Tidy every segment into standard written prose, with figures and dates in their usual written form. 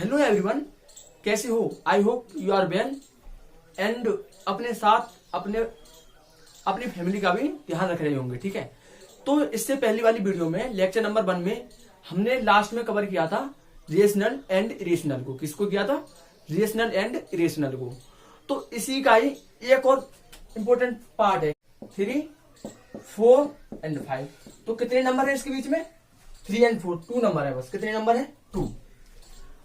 Hello everyone, कैसे हो? I hope you are well and अपने साथ अपनी फैमिली का भी ध्यान रख रहे होंगे। ठीक है, तो इससे पहली वाली वीडियो में लेक्चर नंबर 1 में हमने लास्ट में कवर किया था रेशनल एंड इरेशनल को। किसको किया था? रेशनल एंड इरेशनल को। तो इसी का ही एक और इम्पोर्टेंट पार्ट है 3, 4 एंड 5। तो कितने नंबर है इसके बीच में? 3 एंड 4, 2 नंबर है बस। कितने नंबर है? 2।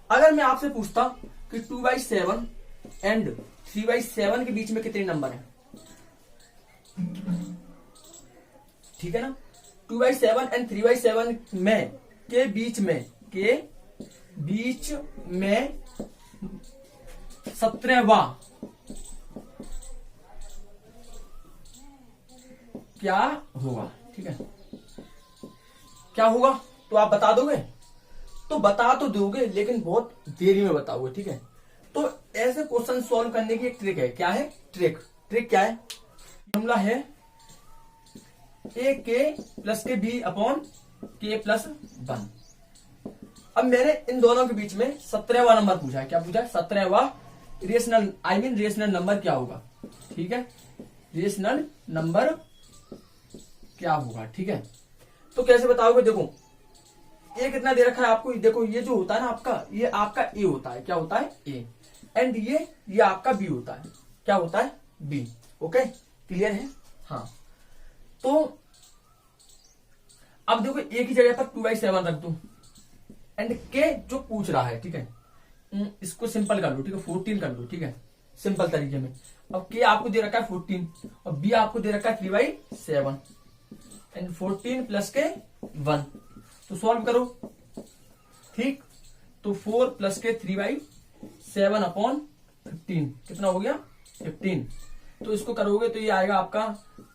अगर मैं आपसे पूछता कि 2/7 एंड 3/7 के बीच में कितने नंबर हैं? ठीक है ना? 2/7 एंड 3/7 में के बीच में 17वां क्या होगा? ठीक है, क्या होगा? तो आप बता दोगे? तो बता तो दोगे, लेकिन बहुत देरी में बताओगे। ठीक है, तो ऐसे क्वेश्चन सॉल्व करने की एक ट्रिक है। क्या है ट्रिक? ट्रिक क्या है? फॉर्मूला है a k प्लस के b अपॉन k प्लस 1। अब मैंने इन दोनों के बीच में 17वां नंबर पूछा है। क्या पूछा है? 17वां रेशनल रेशनल नंबर क्या होगा? ठीक है, रेशनल नंबर क्या होगा? ठीक है, तो कैसे बताओगे? देखो, ए कितना दे रखा है आपको? देखो, ये जो होता है ना आपका, ये आपका ए होता है। क्या होता है? ए। एंड ये आपका बी होता है। क्या होता है? बी। ओके, क्लियर है? हाँ, तो अब देखो, ए की जगह पर 2/7 रख दो एंड के जो पूछ रहा है, ठीक है, इसको सिंपल कर लो। ठीक है, 14 कर लो। ठीक है, सिंपल तरीके में। अब के आपको दे रखा है 14 और बी आपको दे रखा है 3/7 एंड 14 प्लस के 1। तो सॉल्व करो। ठीक, तो 4 प्लस के 3/7 अपॉन 15 कितना हो गया? 15। तो इसको करोगे तो ये आएगा आपका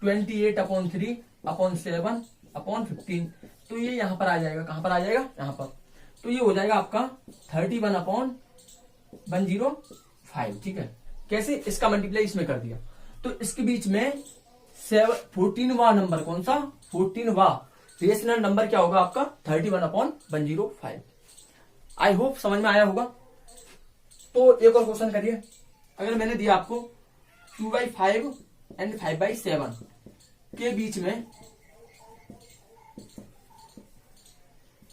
28 अपॉन 3 अपॉन 7 अपॉन 15। तो ये यहां पर आ जाएगा। कहां पर आ जाएगा? यहां पर। तो ये हो जाएगा आपका 31 अपॉन 105। ठीक है, कैसे? इसका मल्टीप्लाई इसमें कर दिया। तो इसके बीच में 14वां नंबर कौन सा? 14वां रेशनल नंबर क्या होगा आपका? 31 अपॉन 105। आई होप समझ में आया होगा। तो एक और क्वेश्चन करिए। अगर मैंने दिया आपको 2/5 एंड 5/7 के बीच में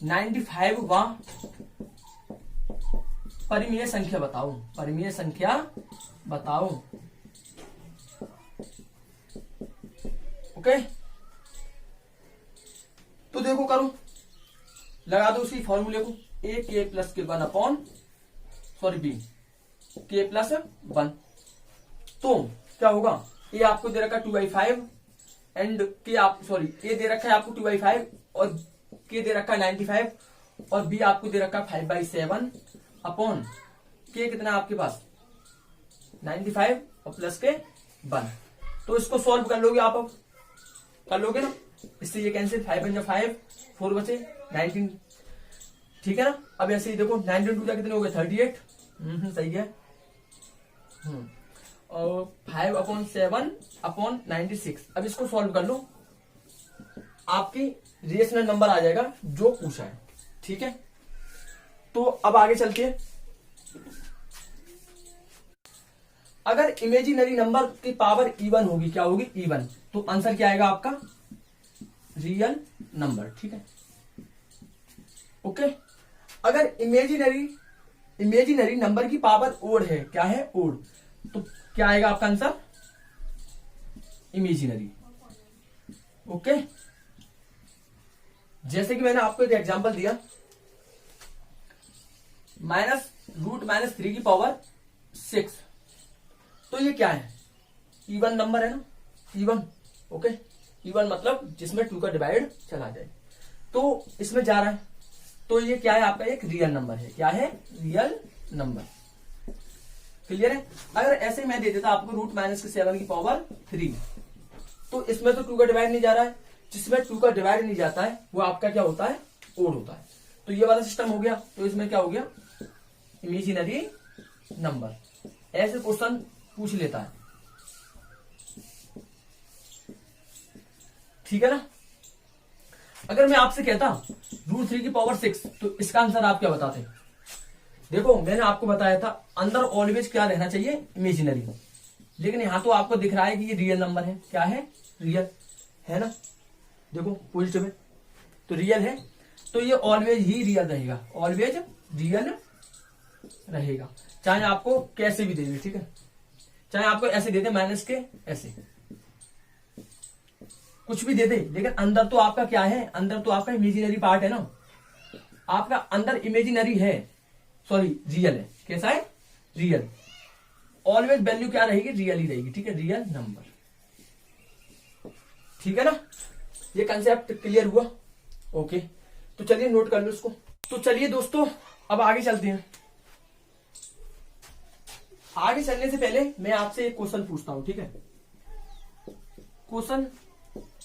95वां परिमेय संख्या बताओ। परिमेय संख्या बताओ। ओके, तो देखो, करो, लगा दो उसी फॉर्मूले को। ए के प्लस के 1 अपॉन बी के प्लस 1। तो क्या होगा? ए आपको दे रखा है 2/5 एंड के ए दे रखा है आपको 2/5 और के दे रखा है 95 और बी आपको दे रखा है 5/7 अपॉन के कितना आपके पास? 95 और प्लस के 1। तो इसको सॉल्व कर लोगे आप? अब कर लोगे ना? इससे ये कैंसिल, 5 बन जा 5, 4 बचे 19। ठीक है ना? अब ऐसे ही देखो, 19 2 कितने हो गए? 38। सही है। और 5 अपॉन 7 अपॉन 96। अब इसको सॉल्व कर लो, आपकी रेशनल नंबर आ जाएगा जो पूछा है। ठीक है, तो अब आगे चलते हैं। अगर इमेजिनरी नंबर की पावर इवन होगी, क्या होगी? इवन। तो आंसर क्या आएगा आपका? Real number. ठीक है, ओके। अगर इमेजिनरी नंबर की पावर ओड है, क्या है? ओड। तो क्या आएगा आपका आंसर? इमेजिनरी। ओके, जैसे कि मैंने आपको एक एग्जांपल दिया, -√-3 की पावर 6। तो ये क्या है? इवन नंबर है ना? इवन। ओके, इवन मतलब जिसमें 2 का डिवाइड चला जाए। तो इसमें जा रहा है, तो ये क्या है आपका? एक रियल नंबर है। क्या है? Real number. क्लियर है? अगर ऐसे मैं दे देता आपको √-7 की पावर 3, तो इसमें तो 2 का डिवाइड नहीं जा रहा है। जिसमें 2 का डिवाइड नहीं जाता है वो आपका क्या होता है? ओड होता है। तो ये वाला सिस्टम हो गया। तो इसमें क्या हो गया? Imaginary number. ऐसे क्वेश्चन पूछ लेता है। ठीक है ना? अगर मैं आपसे कहता √3 की पावर 6, तो इसका आंसर आप क्या बताते? देखो मैंने आपको बताया था अंदर ऑलवेज क्या रहना चाहिए, इमेजिनरी, लेकिन यहां तो आपको दिख रहा है कि ये रियल नंबर है। क्या है? रियल है ना। देखो पॉजिटिव है तो रियल है, तो ये ऑलवेज ही रियल रहेगा, ऑलवेज रियल रहेगा, चाहे आपको कैसे भी दे दे। ठीक है, चाहे आपको ऐसे दे दे माइनस के, ऐसे कुछ भी दे दे, लेकिन अंदर तो आपका क्या है, अंदर तो आपका इमेजिनरी पार्ट है ना, आपका अंदर इमेजिनरी है, सॉरी रियल है। कैसा है? रियल। ऑलवेज वैल्यू क्या रहेगी? रियल ही रहेगी। ठीक है, रियल नंबर। ठीक है ना, ये कंसेप्ट क्लियर हुआ? ओके, तो चलिए नोट कर लो इसको। तो चलिए दोस्तों अब आगे चलते हैं। आगे चलने से पहले मैं आपसे एक क्वेश्चन पूछता हूं। ठीक है, question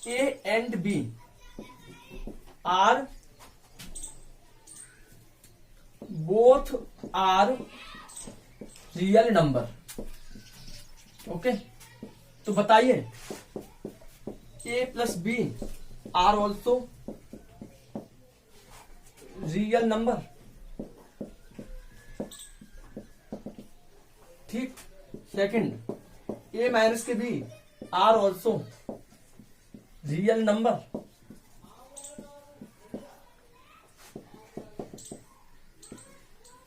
a and b are both real रियल नंबर। ओके, तो बताइए a plus b are also real number. ठीक, सेकंड ए माइनस के b are also real number.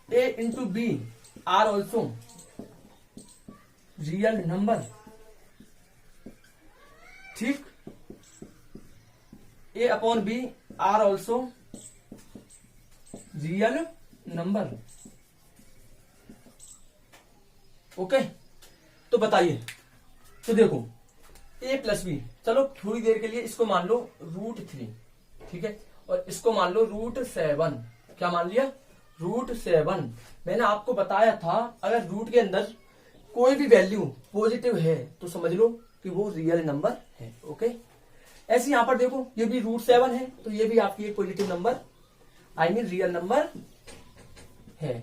A into b are also real number. ठीक, a upon b are also real number. Okay, तो बताइए। तो देखो ए plus B, चलो थोड़ी देर के लिए इसको मान लो √3। ठीक है, और इसको मान लो √7। क्या मान लिया? √7। मैंने आपको बताया था अगर रूट के अंदर कोई भी वैल्यू पॉजिटिव है तो समझ लो कि वो रियल नंबर है। ओके, ऐसे यहां पर देखो ये भी √7 है, तो ये भी आपकी एक positive number, I mean real number है।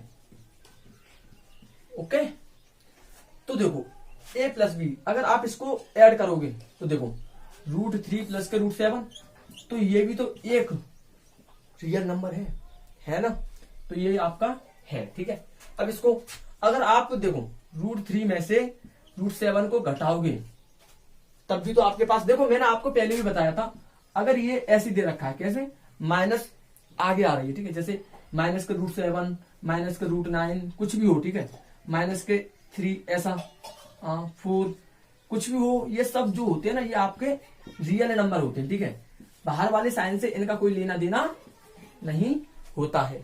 ओके, तो देखो ए प्लस बी अगर आप इसको ऐड करोगे तो देखो √3 प्लस के √7, तो ये भी तो एक रियल नंबर है ना, तो ये आपका है। ठीक है, अब इसको अगर आप देखो √3 में से √7 को घटाओगे तब भी तो आपके पास, देखो मैंने आपको पहले भी बताया था अगर ये ऐसे दे रखा है, कैसे माइनस आगे आ रही है। ठीक है, जैसे माइनस के √7, माइनस के √9, कुछ भी हो। ठीक है, माइनस के 3, ऐसा 4, कुछ भी हो, ये सब जो होते हैं ना ये आपके रियल नंबर होते हैं। ठीक है, बाहर वाले साइन से इनका कोई लेना देना नहीं होता है।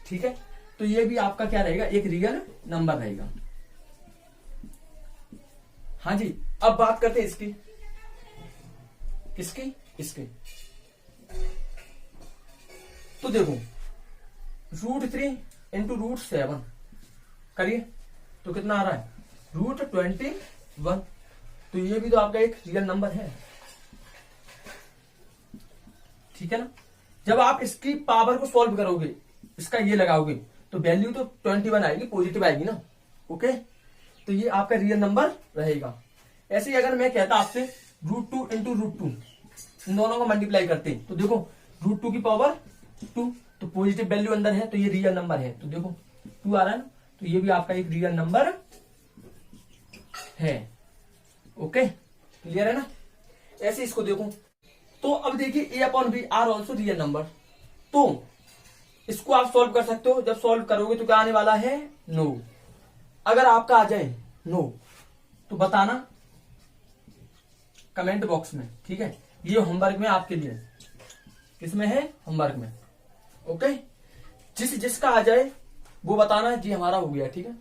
ठीक है, तो ये भी आपका क्या रहेगा? एक रियल नंबर रहेगा। हाँ जी, अब बात करते हैं इसकी। किसकी? इसकी। तो देखो √3 इंटू √7 करिए तो कितना आ रहा है? √21। तो ये भी तो आपका एक रियल नंबर है। ठीक है ना, जब आप इसकी पावर को सॉल्व करोगे, इसका ये लगाओगे तो वैल्यू तो 21 आएगी, पॉजिटिव आएगी ना। ओके, तो ये आपका रियल नंबर रहेगा। ऐसे ही अगर मैं कहता आपसे √2 इंटू √2, इन दोनों को मल्टीप्लाई करते तो देखो √2 की पावर 2, तो पॉजिटिव वैल्यू अंदर है तो ये रियल नंबर है। तो देखो 2 आ रहा है ना, तो ये भी आपका एक रियल नंबर है। ओके, क्लियर है ना। ऐसे इसको देखो, तो अब देखिए a upon b are also real number, तो इसको आप सॉल्व कर सकते हो। जब सॉल्व करोगे तो क्या आने वाला है? नो। अगर आपका आ जाए नो तो बताना कमेंट बॉक्स में। ठीक है, ये होमवर्क में आपके लिए। किसमें है? होमवर्क में। ओके, जिसका आ जाए वो बताना जी हमारा हो गया। ठीक है,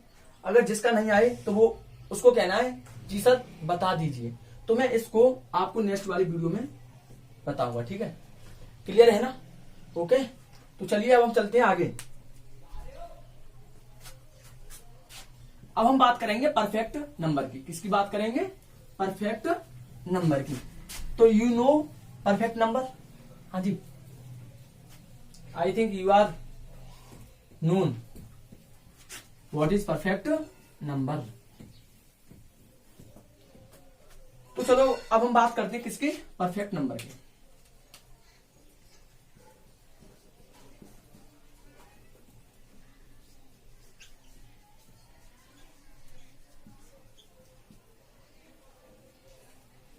अगर जिसका नहीं आए तो वो उसको कहना है जी सर बता दीजिए, तो मैं इसको आपको नेक्स्ट वाली वीडियो में बताऊंगा। ठीक है, क्लियर है ना। ओके, तो चलिए अब हम चलते हैं आगे। अब हम बात करेंगे परफेक्ट नंबर की। किसकी बात करेंगे? परफेक्ट नंबर की। तो यू नो परफेक्ट नंबर? हाँ जी, I think you are known what is perfect number. तो चलो अब हम बात करते हैं किसकी? परफेक्ट नंबर की।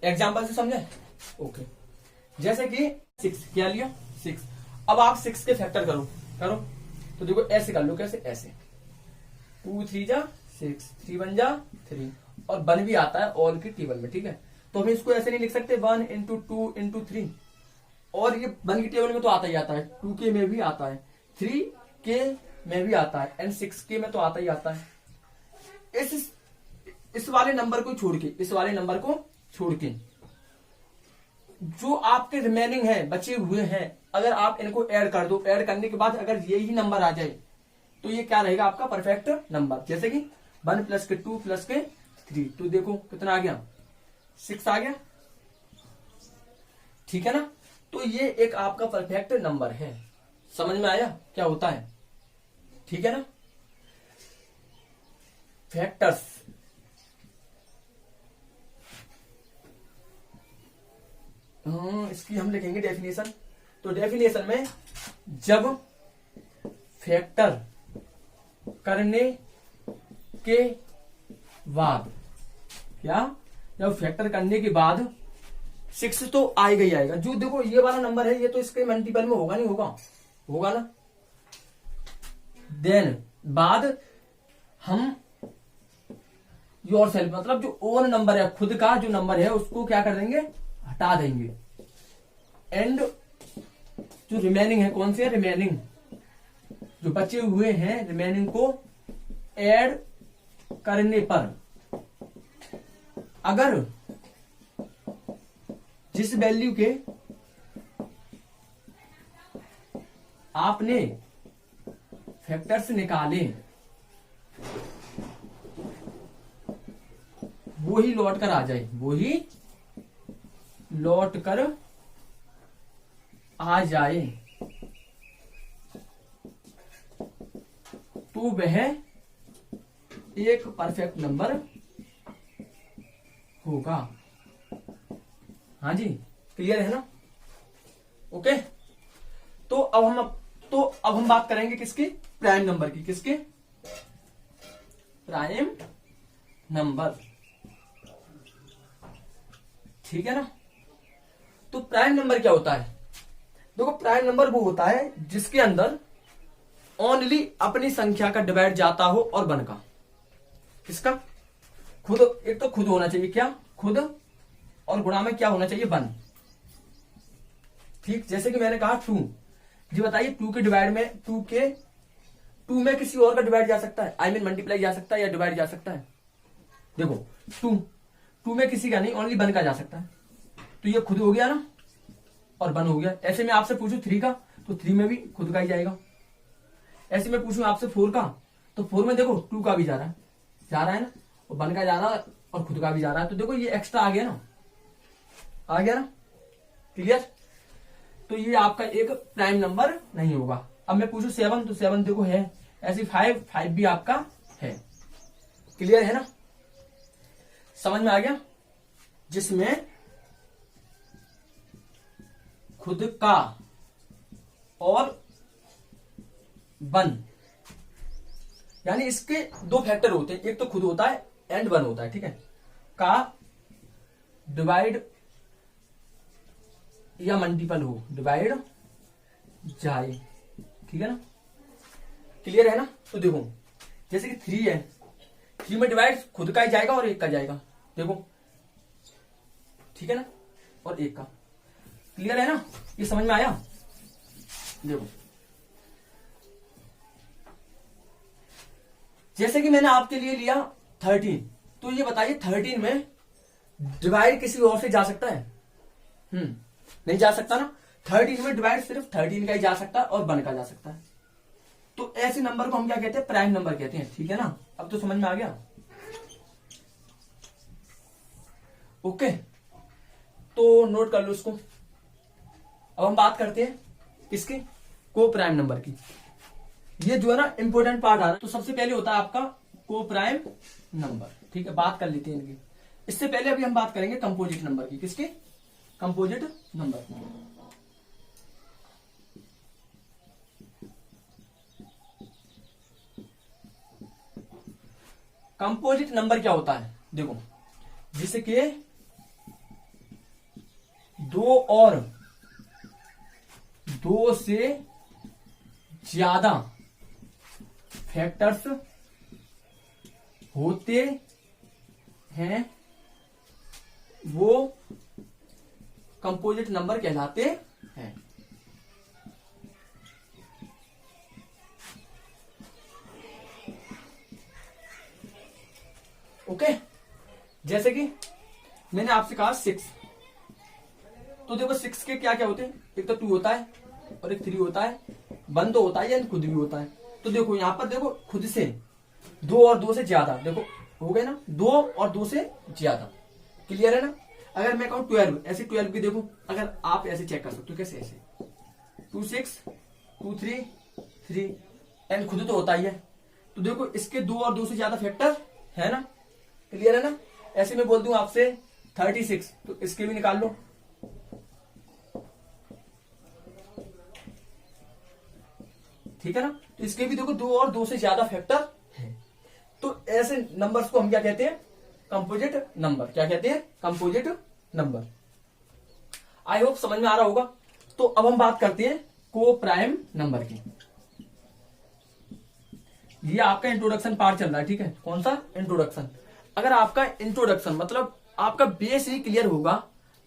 एग्जाम्पल से समझे? ओके, जैसे कि 6 क्या लिया 6। अब आप 6 के फैक्टर करो करो, तो देखो ऐसे कर लो, कैसे ऐसे 2 3 जा 6, 3 1 जा 3, और 1 भी आता है ऑल की टेबल में, ठीक है। तो हम इसको ऐसे नहीं लिख सकते 1 इंटू 2 इंटू 3, और ये 1 की टेबल में तो आता ही आता है, 2 के में भी आता है, 3 के में भी आता है, एंड 6 के में तो आता ही आता है। इस वाले नंबर को छोड़ के, इस वाले नंबर को छोड़ के जो आपके रिमेनिंग है, बचे हुए हैं, अगर आप इनको ऐड कर दो, ऐड करने के बाद अगर यही नंबर आ जाए तो ये क्या रहेगा आपका परफेक्ट नंबर। जैसे कि 1 प्लस के 2 प्लस के 3, तो देखो कितना आ गया 6 आ गया, ठीक है ना। तो ये एक आपका परफेक्ट नंबर है। समझ में आया क्या होता है? ठीक है ना। फैक्टर्स, इसकी हम लिखेंगे डेफिनेशन। तो डेफिनेशन में जब फैक्टर करने के बाद, क्या, जब फैक्टर करने के बाद 6 तो आएगा ही आएगा। जो देखो ये वाला नंबर है, ये तो इसके मल्टीपल में होगा नहीं, होगा ना। देन बाद हम योरसेल्फ, मतलब जो ओन नंबर है, खुद का जो नंबर है, उसको क्या कर देंगे, हटा देंगे। एंड जो रिमेनिंग है, कौन से रिमेनिंग, जो बचे हुए हैं रिमेनिंग को ऐड करने पर अगर जिस वैल्यू के आपने फैक्टर्स निकाले वो ही लौट कर आ जाए, वो ही लौट कर आ जाए, तो वह एक परफेक्ट नंबर होगा। हाँ जी, क्लियर है ना। ओके, तो अब हम बात करेंगे किसकी, प्राइम नंबर की। किसके, प्राइम नंबर, ठीक है ना। तो प्राइम नंबर क्या होता है? देखो प्राइम नंबर वो होता है जिसके अंदर ओनली अपनी संख्या का डिवाइड जाता हो और 1 का, किसका, खुद, एक तो खुद होना चाहिए, क्या, खुद, और गुणा में क्या होना चाहिए, 1। ठीक, जैसे कि मैंने कहा 2, जी बताइए 2 के डिवाइड में, 2 में किसी और का डिवाइड जा सकता है, आई मीन मल्टीप्लाई जा सकता है या डिवाइड जा सकता है। देखो 2 में किसी का नहीं, ओनली 1 का जा सकता है, तो ये खुद हो गया ना, और 1 हो गया। ऐसे में आपसे पूछूं 3 का, तो 3 में भी खुद का ही जाएगा। ऐसे में पूछूं आपसे 4 का, तो 4 में देखो 2 का भी जा रहा है ना, और 1 का जा रहा है और खुद का भी जा रहा है, तो देखो ये एक्स्ट्रा आ गया ना, क्लियर। तो ये आपका एक प्राइम नंबर नहीं होगा। अब मैं पूछूं 7, तो 7 देखो है, ऐसे 5 भी आपका है, क्लियर है ना, समझ में आ गया। जिसमें खुद का और 1, यानी इसके 2 फैक्टर होते हैं, एक तो खुद होता है एंड 1 होता है, ठीक है, का डिवाइड या मल्टीपल हो, डिवाइड जाए, ठीक है ना, क्लियर है ना। तो देखो जैसे कि 3 है, 3 में डिवाइड खुद का ही जाएगा और 1 का जाएगा, देखो, ठीक है ना, और 1 का, क्लियर है ना, ये समझ में आया। देखो जैसे कि मैंने आपके लिए लिया 13, तो ये बताइए 13 में डिवाइड किसी और से जा सकता है? नहीं जा सकता ना। 13 में डिवाइड सिर्फ 13 का ही जा सकता है और 1 का जा सकता है। तो ऐसे नंबर को हम क्या कहते हैं, प्राइम नंबर कहते हैं, ठीक है ना। अब तो समझ में आ गया। ओके, तो नोट कर लो इसको। अब हम बात करते हैं किसकी, को प्राइम नंबर की। ये जो है ना इंपॉर्टेंट पार्ट आ रहा है। तो सबसे पहले होता है आपका को प्राइम नंबर, ठीक है, बात कर लेते हैं इनकी। इससे पहले अभी हम बात करेंगे कंपोजिट नंबर की। किसके, कंपोजिट नंबर। कंपोजिट नंबर क्या होता है, देखो जिसके दो और दो से ज्यादा फैक्टर्स होते हैं वो कंपोजिट नंबर कहलाते हैं। ओके, जैसे कि मैंने आपसे कहा 6, तो देखो 6 के क्या क्या होते हैं, एक तो 2 होता है और एक 3 होता है, 1 तो होता है या खुद भी होता है। तो देखो यहां पर देखो खुद से 2 और 2 से ज्यादा, देखो हो गए ना, 2 और 2 से ज्यादा, क्लियर है ना। अगर मैं कहूं 12, ऐसे 12 की देखो, अगर आप ऐसे चेक कर सकते हो, कैसे ऐसे 2 6 2 3 3 एंड खुद तो होता ही है। तो देखो इसके 2 और 2 से ज्यादा फैक्टर है ना, क्लियर है ना। ऐसे मैं बोल दूं आपसे 36, तो इसके भी निकाल लो, ठीक है ना। तो इसके भी देखो 2 और 2 से ज्यादा फैक्टर है। तो ऐसे नंबर्स को हम क्या कहते हैं, कंपोजिट नंबर। क्या कहते हैं, कंपोजिट नंबर। आई होप समझ में आ रहा होगा। तो अब हम बात करते हैं को प्राइम नंबर की। ये आपका इंट्रोडक्शन पार्ट चल रहा है, ठीक है। कौन सा, इंट्रोडक्शन। अगर आपका इंट्रोडक्शन मतलब आपका बेस ही क्लियर होगा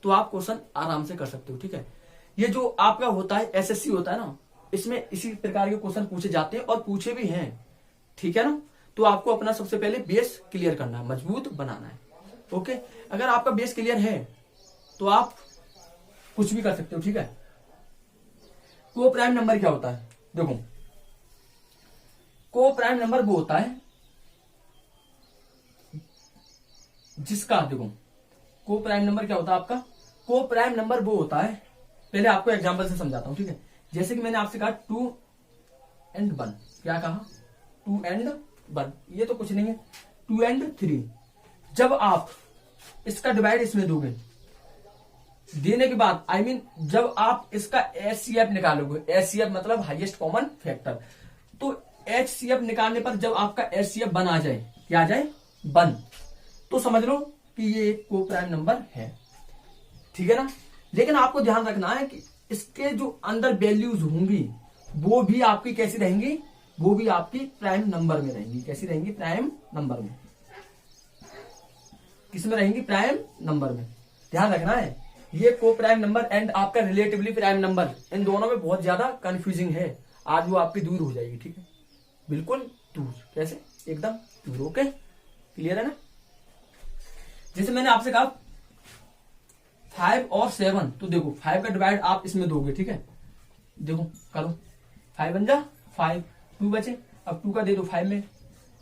तो आप क्वेश्चन आराम से कर सकते हो, ठीक है। ये जो आपका होता है एसएससी होता है ना, इसमें इसी प्रकार के क्वेश्चन पूछे जाते हैं और पूछे भी हैं, ठीक है ना। तो आपको अपना सबसे पहले बेस क्लियर करना है, मजबूत बनाना है। ओके, अगर आपका बेस क्लियर है तो आप कुछ भी कर सकते हो, ठीक है। को प्राइम नंबर क्या होता है, देखो को प्राइम नंबर वो होता है जिसका, देखो को प्राइम नंबर क्या होता है आपका, को प्राइम नंबर वो होता है, पहले आपको एग्जांपल से समझाता हूं, ठीक है। जैसे कि मैंने आपसे कहा 2 and 1, क्या कहा 2 and 1, ये तो कुछ नहीं है 2 and 3। जब आप इसका डिवाइड इसमें दोगे, देने के बाद आई मीन जब आप इसका एचसीएफ निकालोगे, एचसीएफ मतलब हाईएस्ट कॉमन फैक्टर, तो एचसीएफ निकालने पर जब आपका एचसीएफ 1 आ जाए, क्या आ जाए 1, तो समझ लो कि ये एक को प्राइम नंबर है, ठीक है ना। लेकिन आपको ध्यान रखना है कि इसके जो अंदर वैल्यूज होंगी वो भी आपकी कैसी रहेंगी, वो भी आपकी प्राइम नंबर में रहेंगी। कैसी रहेंगी, प्राइम नंबर में। किसमें रहेंगी, प्राइम नंबर में। ध्यान रखना है, ये को प्राइम नंबर एंड आपका रिलेटिवली प्राइम नंबर, इन दोनों में बहुत ज्यादा कंफ्यूजिंग है। आज वो आपकी दूर हो जाएगी, ठीक है, बिल्कुल दूर। कैसे, एकदम दूर। ओके, क्लियर है ना। जैसे मैंने आपसे कहा 5 और 7, तो देखो 5 का डिवाइड आप इसमें दोगे, ठीक है। देखो करो, 5 बन जा 5, 2 बचे, अब 2 का दे दो 5 में,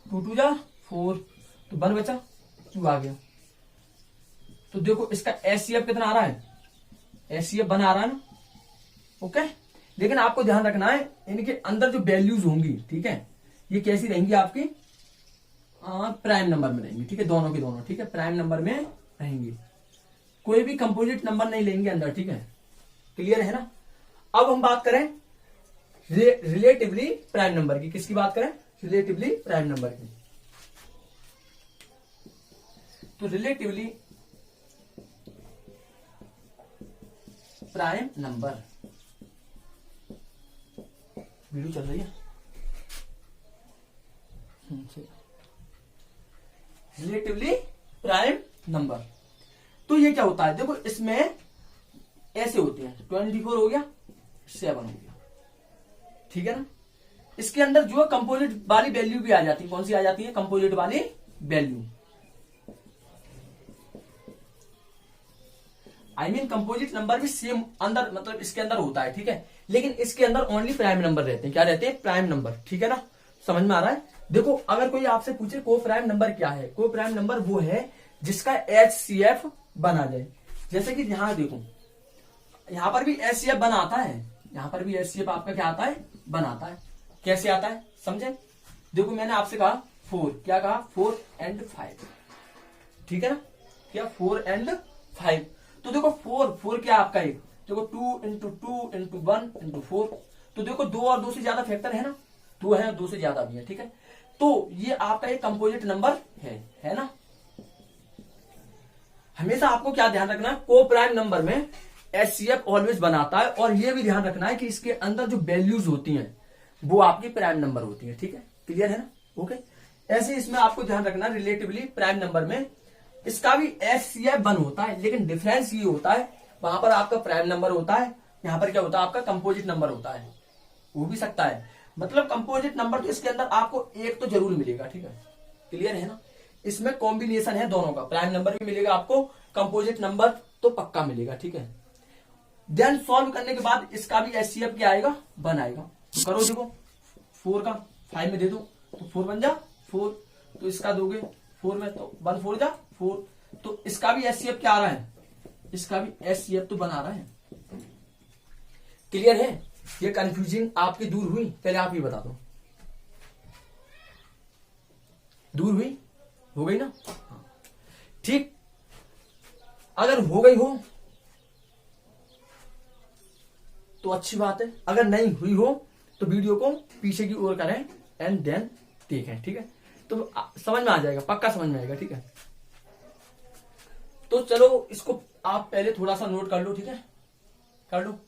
2 2 जा 4, तो 1 बचा, 2 आ गया। तो देखो इसका एचसीएफ कितना आ रहा है, एचसीएफ 1 आ रहा है ना। ओके, लेकिन आपको ध्यान रखना है इनके अंदर जो वैल्यूज होंगी, ठीक है, ये कैसी रहेंगी आपकी, प्राइम नंबर में रहेंगी, ठीक है, दोनों की दोनों, ठीक है, प्राइम नंबर में रहेंगी। कोई भी कंपोजिट नंबर नहीं लेंगे अंदर, ठीक है, क्लियर है ना। अब हम बात करें रिलेटिवली प्राइम नंबर की। किसकी बात करें, रिलेटिवली प्राइम नंबर की। तो रिलेटिवली प्राइम नंबर, वीडियो चल रही है, रिलेटिवली प्राइम नंबर। तो ये क्या होता है, देखो इसमें ऐसे होते हैं, 24 हो गया, 7 हो गया, ठीक है ना। इसके अंदर जो कंपोजिट वाली वैल्यू भी आ जाती है, कौन सी आ जाती है, कंपोजिट वाली value. I mean composite number भी सेम अंदर, मतलब इसके अंदर होता है, ठीक है, लेकिन इसके अंदर ओनली प्राइम नंबर रहते हैं। क्या रहते हैं, प्राइम नंबर, ठीक है ना। समझ में आ रहा है। देखो अगर कोई आपसे पूछे को प्राइम नंबर क्या है, को प्राइम नंबर वो है जिसका एचसीएफ 1 आ जाए। जैसे कि यहां देखो, यहां पर भी एचसीएफ 1 आता है, यहां पर भी एचसीएफ आपका क्या आता है, 1 आता है। कैसे आता है समझे, देखो मैंने आपसे कहा 4, क्या कहा 4 and 5, ठीक है ना, क्या 4 and 5। तो देखो 4 क्या आपका एक, देखो 2 into 2 into 1 into 4, तो देखो 2 और 2 से ज्यादा फैक्टर है ना, 2 है और 2 से ज्यादा भी है, ठीक है। तो ये आपका एक कंपोजिट नंबर है ना। हमेशा आपको क्या ध्यान रखना, को प्राइम नंबर में HCF ऑलवेज बनाता है। और ये भी ध्यान रखना है कि इसके अंदर जो वैल्यूज होती हैं वो आपकी प्राइम नंबर होती है। ठीक है, क्लियर है ना? ओके, ऐसे इसमें आपको ध्यान रखना रिलेटिवली प्राइम नंबर में इसका भी HCF बन होता है, लेकिन डिफरेंस ये होता है वहां पर आपका प्राइम नंबर होता है, यहाँ पर क्या होता है आपका कंपोजिट नंबर होता है। हो भी सकता है, मतलब कंपोजिट नंबर तो इसके अंदर आपको एक तो जरूर मिलेगा। ठीक है, क्लियर है ना? इसमें कॉम्बिनेशन है दोनों का, प्राइम नंबर भी मिलेगा आपको, कंपोजिट नंबर तो पक्का मिलेगा। ठीक है, देन सॉल्व करने के बाद इसका भी HCF क्या आएगा? 1 आएगा। तो करो, देखो 4 का 5 में दे दो तो 4 बन जा 4, तो इसका दोगे 4 में तो 1 4 जा 4, तो इसका भी HCF क्या आ रहा है? इसका भी HCF तो बना रहा है। क्लियर है? ये कंफ्यूजिंग आपकी दूर हुई? पहले आप ये बता दो, दूर हुई? हो गई ना? ठीक, अगर हो गई हो तो अच्छी बात है, अगर नहीं हुई हो तो वीडियो को पीछे की ओर करें एंड देन देखें। ठीक है, तो समझ में आ जाएगा, पक्का समझ में आएगा। ठीक है, तो चलो इसको आप पहले थोड़ा सा नोट कर लो। ठीक है, कर लो।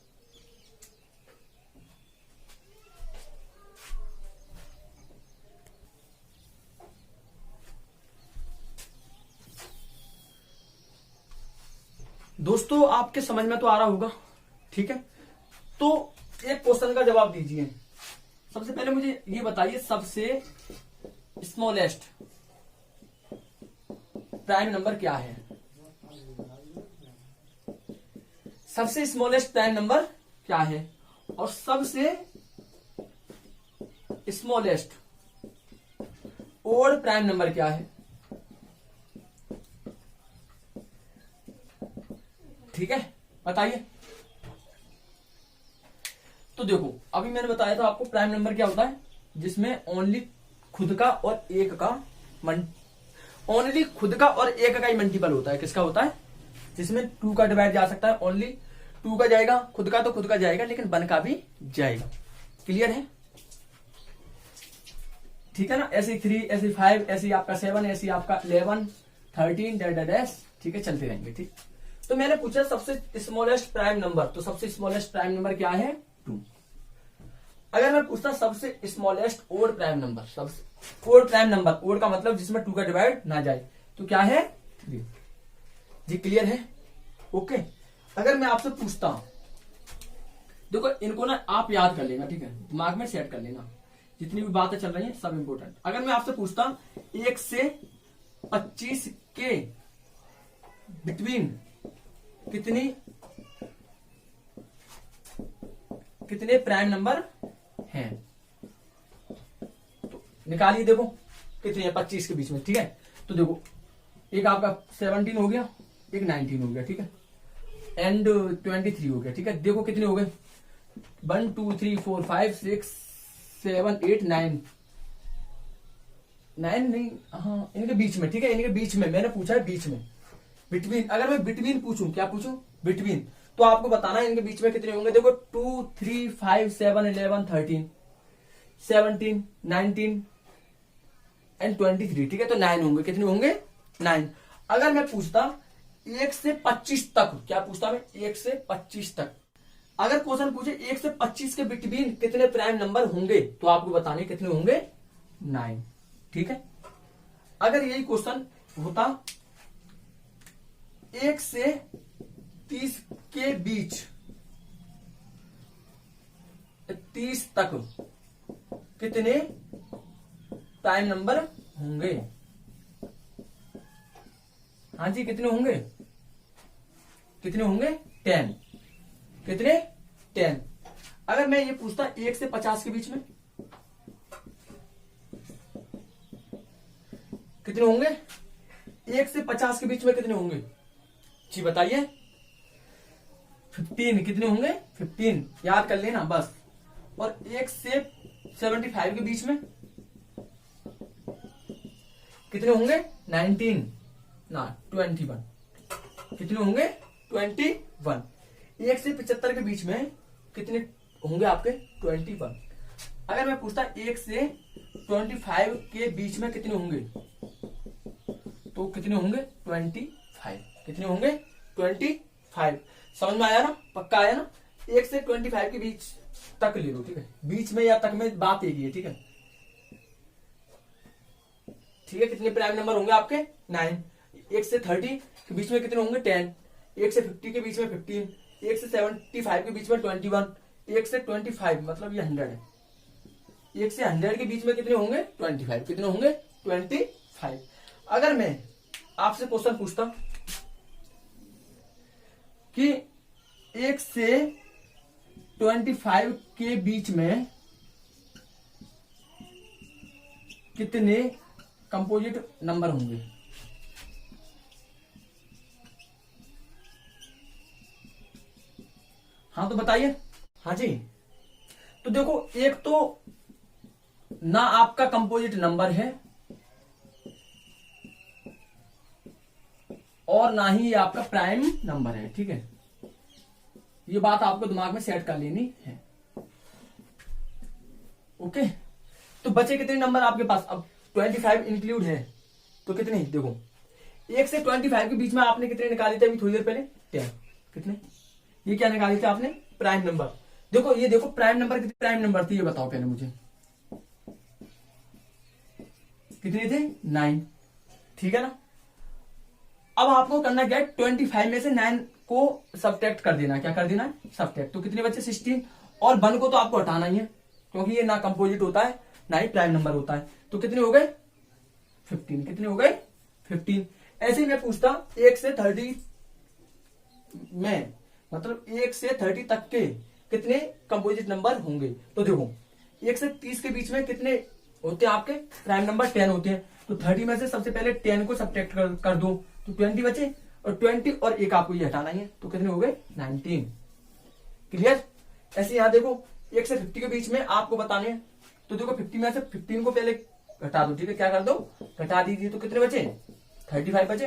दोस्तों आपके समझ में तो आ रहा होगा। ठीक है, तो एक क्वेश्चन का जवाब दीजिए। सबसे पहले मुझे ये बताइए, सबसे स्मॉलेस्ट प्राइम नंबर क्या है? सबसे स्मॉलेस्ट प्राइम नंबर क्या है? और सबसे स्मॉलेस्ट ओड प्राइम नंबर क्या है? ठीक है, बताइए। तो देखो, अभी मैंने बताया था आपको प्राइम नंबर क्या होता है, जिसमें ओनली खुद का और एक का ओनली खुद का और एक का ही मल्टीपल होता है। किसका होता है? जिसमें 2 का डिवाइड जा सकता है, ओनली 2 का जाएगा, खुद का तो खुद का जाएगा, लेकिन 1 का भी जाएगा। क्लियर है? ठीक है ना? ऐसे 3, ऐसे 5, ऐसे आपका 7, ऐसे आपका 11, 13 डैश। ठीक है, चलते रहेंगे। ठीक, तो मैंने पूछा सबसे स्मॉलेस्ट प्राइम नंबर, तो सबसे स्मॉलेस्ट प्राइम नंबर क्या है? 2। अगर मैं पूछता सबसे स्मॉलेस्ट ओड प्राइम नंबर, सबसे ओड प्राइम नंबर, ओड का मतलब जिसमें 2 का डिवाइड ना जाए, तो क्या है? 3। जी क्लियर है? ओके, अगर मैं आपसे पूछता हूं, देखो इनको ना आप याद कर लेना। ठीक है, दिमाग में सेट कर लेना, जितनी भी बातें चल रही हैं सब इंपोर्टेंट। अगर मैं आपसे पूछता 1 से 25 के बिटवीन कितने प्राइम नंबर हैं, तो निकालिए। देखो कितने हैं 25 के बीच में। ठीक है, तो देखो एक आपका 17 हो गया, एक 19 हो गया। ठीक है, एंड 23 हो गया। ठीक है, देखो कितने हो गए? 1 2 3 4 5 6 7 8 9 नहीं, हाँ इनके बीच में। ठीक है, इनके बीच में मैंने पूछा है, बीच में, बिटवीन। अगर मैं बिटवीन पूछूं, क्या पूछूं? बिटवीन, तो आपको बताना है इनके बीच में कितने होंगे। देखो 2 3 5 7 11 13 17 19 एंड 23। ठीक है, तो 9 होंगे। कितने होंगे? 9। अगर मैं पूछता 1 से 25 तक, क्या पूछता मैं? 1 से 25 तक। अगर क्वेश्चन पूछे 1 से 25 के बिटवीन कितने प्राइम नंबर होंगे, तो आपको बताने कितने होंगे? 9। ठीक है, अगर यही क्वेश्चन होता 1 से 30 के बीच, 30 तक कितने प्राइम नंबर होंगे? हाँ जी, कितने होंगे? कितने होंगे? 10। कितने? 10। अगर मैं ये पूछता 1 से 50 के बीच में कितने होंगे? 1 से 50 के बीच में कितने होंगे जी बताइए? 15। कितने होंगे? 15 याद कर लेना बस। और 1 से 75 के बीच में कितने होंगे? 19 ना 21। कितने होंगे? 21। 1 से 75 के बीच में कितने होंगे आपके? 21। अगर मैं पूछता 1 से 25 के बीच में कितने होंगे, तो कितने होंगे? 25। कितने होंगे? 25। 5। समझ में आया ना, पक्का आया ना। 1 से 25 के बीच तक ले लो, ठीक है, बीच में या तक में बात एक ही है, ठीक है। ठीक है, कितने प्राइम नंबर होंगे आपके 9। 1 से 30 के बीच में कितने होंगे 10। 1 से 50 के बीच में 15। 1 से 75 के बीच में 21। 1 से 25 मतलब ये 100 है। 1 से 100 के बीच में कितने होंगे 25। कितने होंगे 25। अगर मैं आपसे क्वेश्चन पूछता कि 1 से 25 के बीच में कितने कंपोजिट नंबर होंगे, हाँ तो बताइए। हाँ जी, तो देखो, एक तो ना आपका कंपोजिट नंबर है और ना ही ये आपका प्राइम नंबर है, ठीक है। ये बात आपको दिमाग में सेट कर लेनी है। ओके, तो बचे कितने नंबर आपके पास। अब 25 इंक्लूड है तो कितने, देखो 1 से 25 के बीच में आपने कितने निकाले थे अभी थोड़ी देर पहले 10। कितने, ये क्या निकाले थे आपने प्राइम नंबर। देखो ये देखो प्राइम नंबर, कितने प्राइम नंबर थे ये बताओ पहले मुझे, कितने थे 9, ठीक है ना। अब आपको करना क्या है, 25 में से 9 को सब्ट्रैक्ट कर देना। क्या कर देना है, सब्ट्रैक्ट। तो कितने बचे 16, और 1 को तो आपको हटाना ही है क्योंकि ये ना कंपोजिट होता है ना ही प्राइम नंबर होता है। तो कितने हो गए 15। कितने हो गए 15। ऐसे ही मैं पूछता 1 से 30 में, मतलब 1 से 30 तक के कितने कंपोजिट नंबर होंगे। तो देखो 1 से 30 के बीच में कितने होते हैं आपके प्राइम नंबर 10 होते हैं। तो 30 में से सबसे पहले 10 को सब्ट्रैक्ट कर दो तो 20 बचे, और 20 और 1 आपको ये हटाना ही है। तो कितने हो गए 19। क्लियर। ऐसे यहां देखो 1 से 50 के बीच में आपको बताने हैं। तो देखो 50 में से 15 को पहले घटा दो, ठीक है, क्या कर दो घटा दीजिए। तो कितने बचे 35 बचे।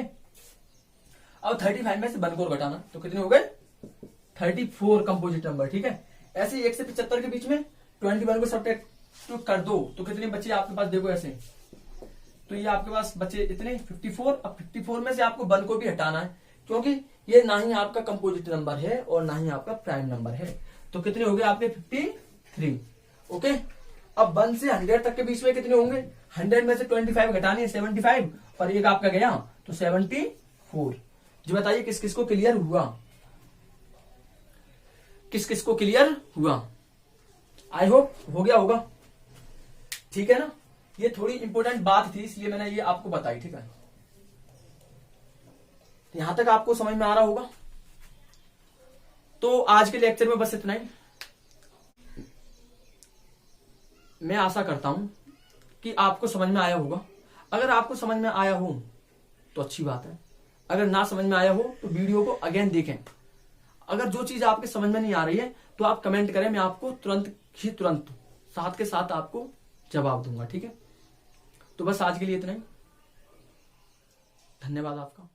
अब 35 में से 1 को घटाना, तो कितने हो गए 34 कंपोजिट नंबर, ठीक है। ऐसे 1 से 75 के बीच में 21 को सब्ट्रैक्ट कर दो तो कितने बचे आपके पास, देखो ऐसे। तो ये आपके पास बचे इतने 54। अब 54 में से आपको 1 को भी हटाना है क्योंकि ये ना ही आपका कंपोजिट नंबर है और ना ही आपका प्राइम नंबर है। तो कितने हो गए आपके 53। ओके, अब 1 से 100 तक के बीच में कितने होंगे, 100 में से 25 घटाने हैं 75, और एक आपका गया तो 74। जी बताइए किस किस को क्लियर हुआ, किस किस को क्लियर हुआ। आई होप हो गया होगा, ठीक है ना। ये थोड़ी इंपॉर्टेंट बात थी इसलिए मैंने ये आपको बताई, ठीक है। यहां तक आपको समझ में आ रहा होगा। तो आज के लेक्चर में बस इतना ही। मैं आशा करता हूं कि आपको समझ में आया होगा। अगर आपको समझ में आया हो तो अच्छी बात है, अगर ना समझ में आया हो तो वीडियो को अगेन देखें। अगर जो चीज आपके समझ में नहीं आ रही है तो आप कमेंट करें, मैं आपको तुरंत साथ के साथ आपको जवाब दूंगा, ठीक है। तो बस आज के लिए इतना ही। धन्यवाद आपका।